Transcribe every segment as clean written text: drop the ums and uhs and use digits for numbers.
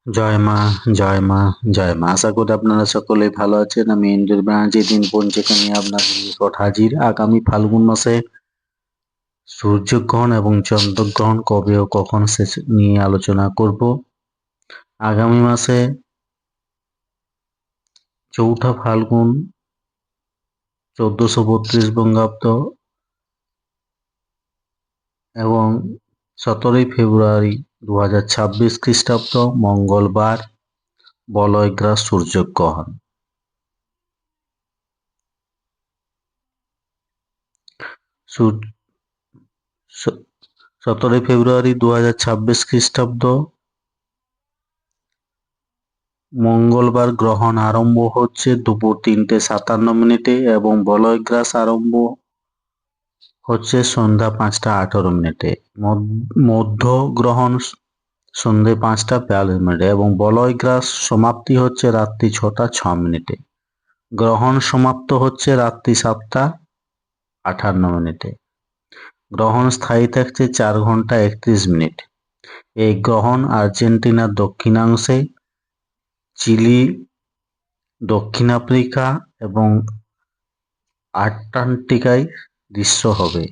জয় মা, জয় মা, জয় মা। আশা করি আপনারা সকলেই ভালো আছেন। আমি ইন্দ্র ব্যানার্জি দিন পঞ্জিকা নিয়ে আপনাদের নিকট হাজির। আগামী ফাল্গুন মাসে সূর্যগ্রহণ এবং চন্দ্রগ্রহণ কবে ও কখন শেষ নিয়ে আলোচনা করব। আগামী মাসে ৪ঠা ফাল্গুন ১৪৩২ বঙ্গাব্দ এবং ১৭ই ফেব্রুয়ারি ২০২৬ খ্রিস্টাব্দ মঙ্গলবার বলয়গ্রাস সূর্যগ্রহণ। সূর্য ১৭ই ফেব্রুয়ারি ২০২৬ খ্রিস্টাব্দ মঙ্গলবার গ্রহণ আরম্ভ হচ্ছে দুপুর ৩:৫৭ এবং বলয়গ্রাস আরম্ভ হচ্ছে সন্ধ্যা ৫:১৮। মধ্য গ্রহণ সন্ধে ৫:৪২ এবং বলয়গ্রাস সমাপ্তি হচ্ছে রাত্রি ৬:০৬। গ্রহণ সমাপ্ত হচ্ছে রাত্রি ৭:৫৮। গ্রহণ স্থায়ী থাকছে ৪ ঘন্টা ৩১ মিনিট। এই গ্রহণ আর্জেন্টিনার দক্ষিণাংশে, চিলি, দক্ষিণ আফ্রিকা এবং আন্টার্কটিকায় দৃশ্য হবে।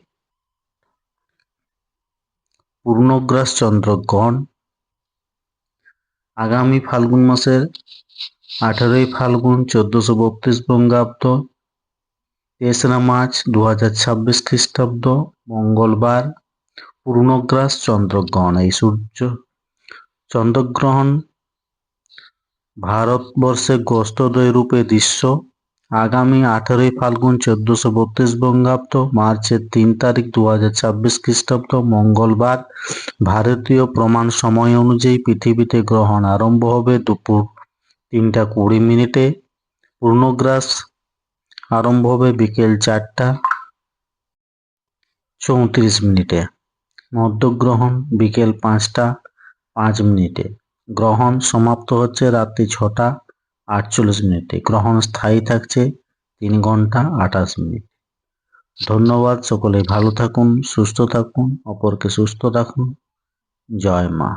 পূর্ণগ্রাস চন্দ্রগ্রহণ আগামী ফাল্গুন মাসের ১৮ই ফাল্গুন ১৪৩২ বঙ্গাব্দ ৩রা মার্চ ২০২৬ খ্রিস্টাব্দ মঙ্গলবার পূর্ণগ্রাস চন্দ্রগ্রহণ। এই চন্দ্রগ্রহণ ভারতবর্ষে গ্রস্তদ্বয় রূপে দৃশ্য। আগামী ১৮ই ফাল্গুন ১৪৩২ বঙ্গাব্দ মার্চের ৩ তারিখ ২০২৬ খ্রিস্টাব্দ মঙ্গলবার ভারতীয় প্রমাণ সময় অনুযায়ী পৃথিবীতে গ্রহণ আরম্ভ হবে দুপুর ৩:২০। পূর্ণগ্রাস আরম্ভ হবে বিকেল ৪:৩৪। মধ্যগ্রহণ বিকেল ৫:০৫। গ্রহণ সমাপ্ত হচ্ছে রাত্রি ৬:৪৮। গ্রহণ স্থায়ী থাকছে ৩ ঘন্টা ২৮ মিনিট। ধন্যবাদ। সকলে ভালো থাকুন, সুস্থ থাকুন, অপরকে সুস্থ রাখুন। জয় মা।